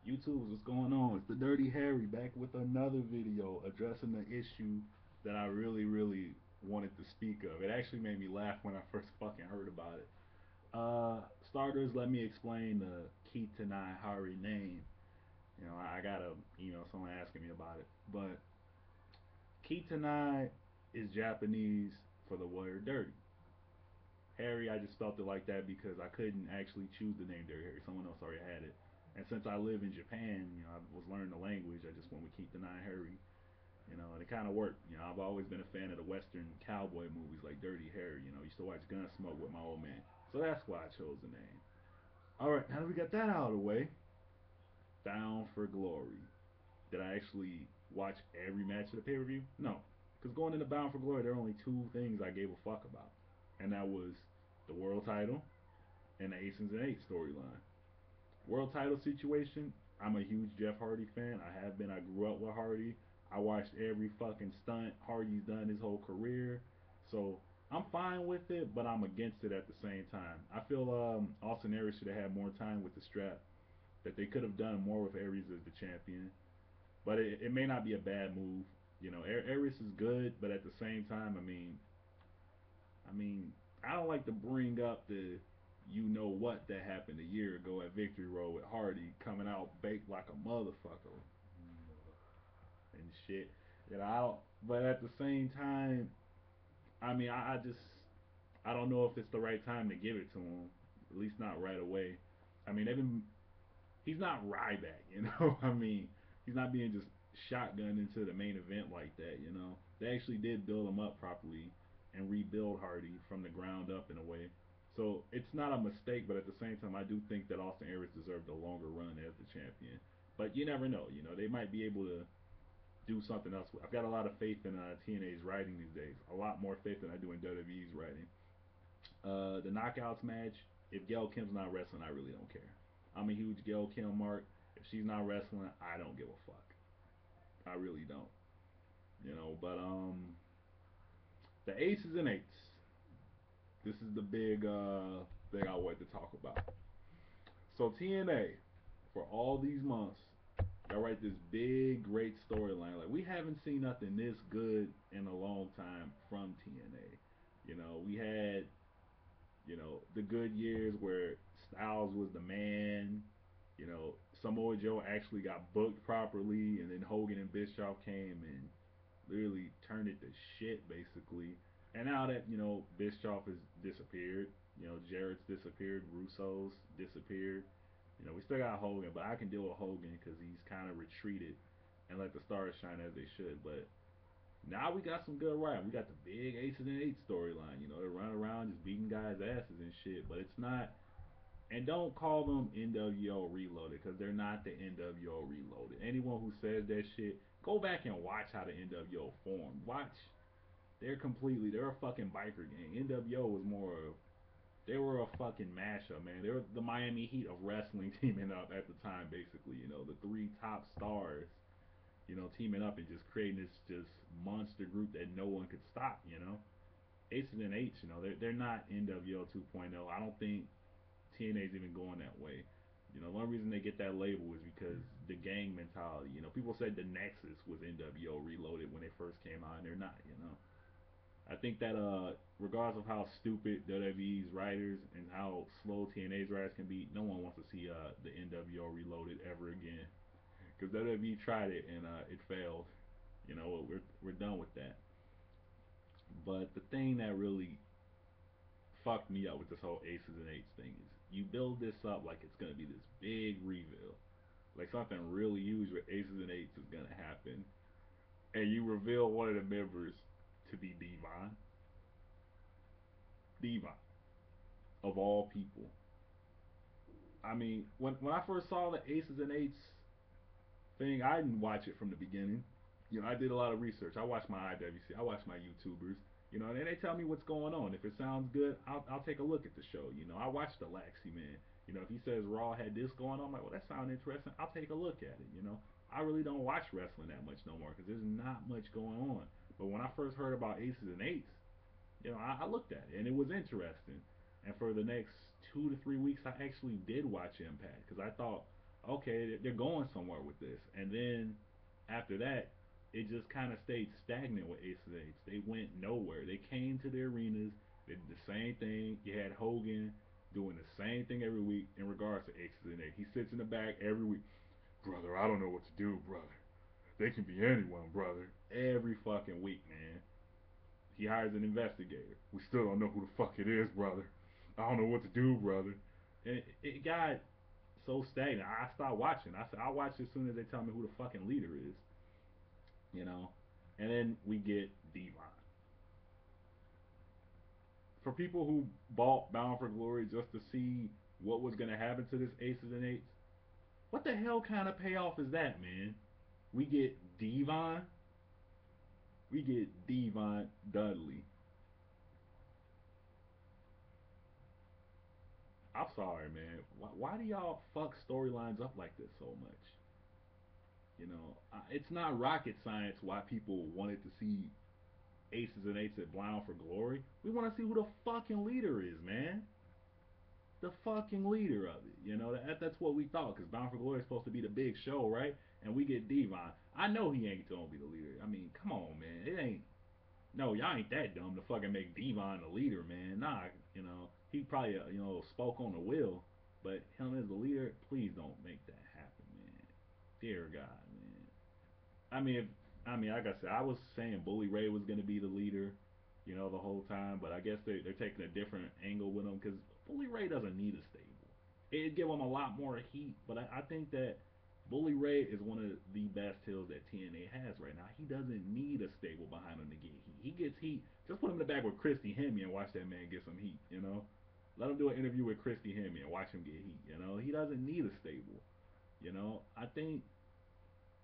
YouTube, what's going on? It's the Dirty Harry back with another video addressing the issue that I really wanted to speak of. It actually made me laugh when I first fucking heard about it. Starters, let me explain the Kitanaihare name. I got a someone asking me about it, but Kitanai is Japanese for the word dirty. Harry, I just spelled it like that because I couldn't actually choose the name Dirty Harry. Someone else already had it. And since I live in Japan, I was learning the language. I just went with Keep the Nine Harry, and it kind of worked. I've always been a fan of the Western cowboy movies like Dirty Harry. I used to watch Gunsmoke with my old man. So that's why I chose the name. All right, now that we got that out of the way, Bound for Glory. Did I actually watch every match of the pay per view? No. Because going into Bound for Glory, there are only two things I gave a fuck about. And that was the world title and the Aces and Eights storyline. World title situation, I'm a huge Jeff Hardy fan. I have been. I grew up with Hardy. I watched every fucking stunt Hardy's done his whole career. So I'm fine with it, but I'm against it at the same time. I feel Austin Aries should have had more time with the strap. That they could have done more with Aries as the champion. But it may not be a bad move. Aries is good, but at the same time, I don't like to bring up the what that happened a year ago at Victory Road with Hardy coming out baked like a motherfucker and shit. But at the same time, I just I don't know if it's the right time to give it to him. At least not right away. They've been he's not Ryback. He's not being just shotgunned into the main event like that. They actually did build him up properly and rebuild Hardy from the ground up in a way. So it's not a mistake, but at the same time, I do think that Austin Aries deserved a longer run as the champion. But you never know. They might be able to do something else. I've got a lot of faith in TNA's writing these days. A lot more faith than I do in WWE's writing. The knockouts match. If Gail Kim's not wrestling, I really don't care. I'm a huge Gail Kim mark. If she's not wrestling, I don't give a fuck. I really don't. But the aces and eights. This is the big thing I want to talk about. So TNA, for all these months, y'all write this big, great storyline. Like we haven't seen nothing this good in a long time from TNA. We had the good years where Styles was the man. Samoa Joe actually got booked properly, and then Hogan and Bischoff came and literally turned it to shit basically. And now that Bischoff has disappeared, Jarrett's disappeared, Russo's disappeared. We still got Hogan, but I can deal with Hogan because he's kind of retreated and let the stars shine as they should. But now we got some good writing. We got the big Aces and Eight storyline. They're running around just beating guys' asses and shit. But it's not. And don't call them NWO Reloaded because they're not the NWO Reloaded. Anyone who says that shit, go back and watch how the NWO formed. Watch. They're a fucking biker gang. NWO was more of, they were a fucking mashup, man. They were the Miami Heat of wrestling teaming up at the time, basically. The three top stars teaming up and just creating this just monster group that no one could stop. Aces and H, they're not NWO 2.0. I don't think TNA's even going that way. The only reason they get that label is because the gang mentality. People said the Nexus was NWO Reloaded when they first came out, and they're not. I think that regardless of how stupid WWE's writers and how slow TNA's writers can be, no one wants to see the NWO Reloaded ever again. Because WWE tried it and it failed. We're done with that. But the thing that really fucked me up with this whole Aces and Eights thing is you build this up like it's gonna be this big reveal, like something really huge with Aces and Eights is gonna happen, and you reveal one of the members to be Devon. Devon, of all people. When I first saw the Aces and Eights thing, I didn't watch it from the beginning. I did a lot of research. I watched my IWC. I watched my YouTubers. And they tell me what's going on. If it sounds good, I'll take a look at the show. I watched the Laxy Man. If he says Raw had this going on, I'm like, well, that sounds interesting. I'll take a look at it. I really don't watch wrestling that much no more because there's not much going on. But when I first heard about Aces and Eights, I looked at it and it was interesting. And for the next 2 to 3 weeks, I actually did watch Impact because I thought okay, they're going somewhere with this. And then after that, it just kind of stayed stagnant with Aces and Eights. They went nowhere. They came to the arenas, they did the same thing. You had Hogan doing the same thing every week in regards to Aces and Eights. He sits in the back every week. Brother, I don't know what to do, brother. They can be anyone, brother. Every fucking week, man. He hires an investigator. We still don't know who the fuck it is, brother. I don't know what to do, brother. And it got so stagnant. I stopped watching. I said I'll watch as soon as they tell me who the fucking leader is, you know. And then we get Devon. For people who bought Bound for Glory just to see what was gonna happen to this Aces and Eights, what the hell kind of payoff is that, man? We get Devon. We get Devon Dudley. I'm sorry, man. Why do y'all fuck storylines up like this so much? You know, it's not rocket science why people wanted to see Aces and Eights at Bound for Glory. We want to see who the fucking leader is, man. The fucking leader of it. You know, that's what we thought, because Bound for Glory is supposed to be the big show, right? And we get Devon. I know he ain't gonna be the leader. I mean, come on, man. It ain't. No, y'all ain't that dumb to fucking make Devon the leader, man. Nah, you know, he probably, spoke on the will, but him as the leader, please don't make that happen, man. Dear God, man. I mean, if, I mean, like I said, I was saying Bully Ray was gonna be the leader, the whole time, but I guess they're taking a different angle with him because Bully Ray doesn't need a stable. It'd give him a lot more heat, but I think that Bully Ray is one of the best heels that TNA has right now. He doesn't need a stable behind him to get heat. He gets heat. Just put him in the back with Christy Hemme and watch that man get some heat. Let him do an interview with Christy Hemme and watch him get heat. He doesn't need a stable. I think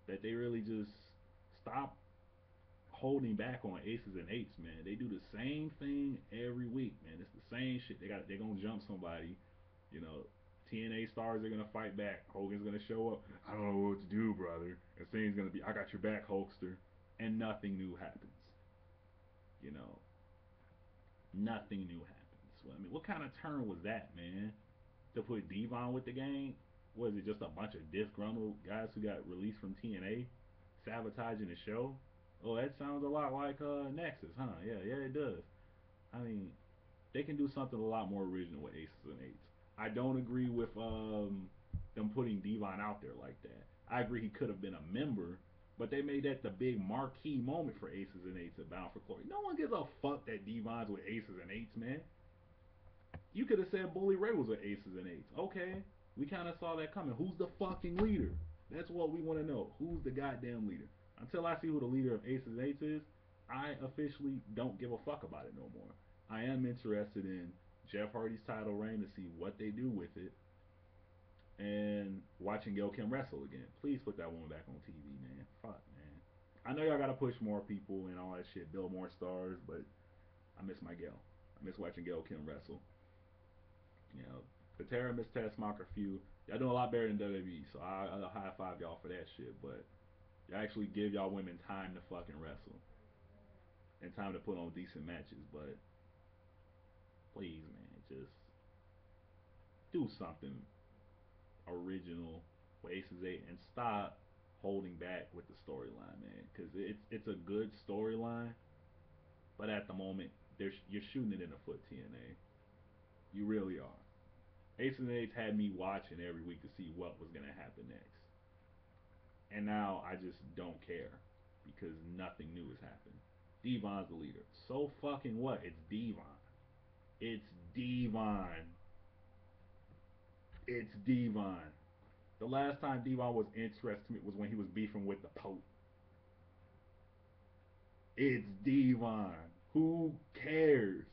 that they really just stop holding back on Aces and Eights, man. They do the same thing every week, man. It's the same shit. They're gonna jump somebody. You know, TNA stars are gonna fight back. Hogan's gonna show up. I don't know what to do, brother. And Sting's gonna be, I got your back, Hulkster. And nothing new happens. You know, nothing new happens. Well, I mean, what kind of turn was that, man? To put Devon with the gang? Was it just a bunch of disgruntled guys who got released from TNA sabotaging the show? Oh, that sounds a lot like Nexus, huh? Yeah, yeah, it does. I mean, they can do something a lot more original with Aces and Eights. I don't agree with them putting Devon out there like that. I agree he could have been a member, but they made that the big marquee moment for Aces and Eights at Bound for Glory. No one gives a fuck that Devon's with Aces and Eights, man. You could have said Bully Ray was with Aces and Eights. Okay, we kind of saw that coming. Who's the fucking leader? That's what we want to know. Who's the goddamn leader? Until I see who the leader of Aces and Eights is, I officially don't give a fuck about it no more. I am interested in Jeff Hardy's title reign to see what they do with it, and watching Gail Kim wrestle again. Please put that woman back on TV, man. Fuck, man. I know y'all gotta push more people and all that shit, build more stars, but I miss my Gail. I miss watching Gail Kim wrestle. You know, Patera, Miss Tessmacher feud. Y'all doing a lot better than WWE, so I'll high five y'all for that shit. But y'all actually give y'all women time to fucking wrestle and time to put on decent matches. But please, man, just do something original with Aces 8 and stop holding back with the storyline, man. Because it's a good storyline, but at the moment, you're shooting it in the foot, TNA. You really are. Aces and Eights had me watching every week to see what was gonna happen next, and now I just don't care because nothing new has happened. Devon's the leader. So fucking what? It's Devon. It's Devon. It's Devon. The last time Devon was interesting was when he was beefing with the Pope. It's Devon. Who cares?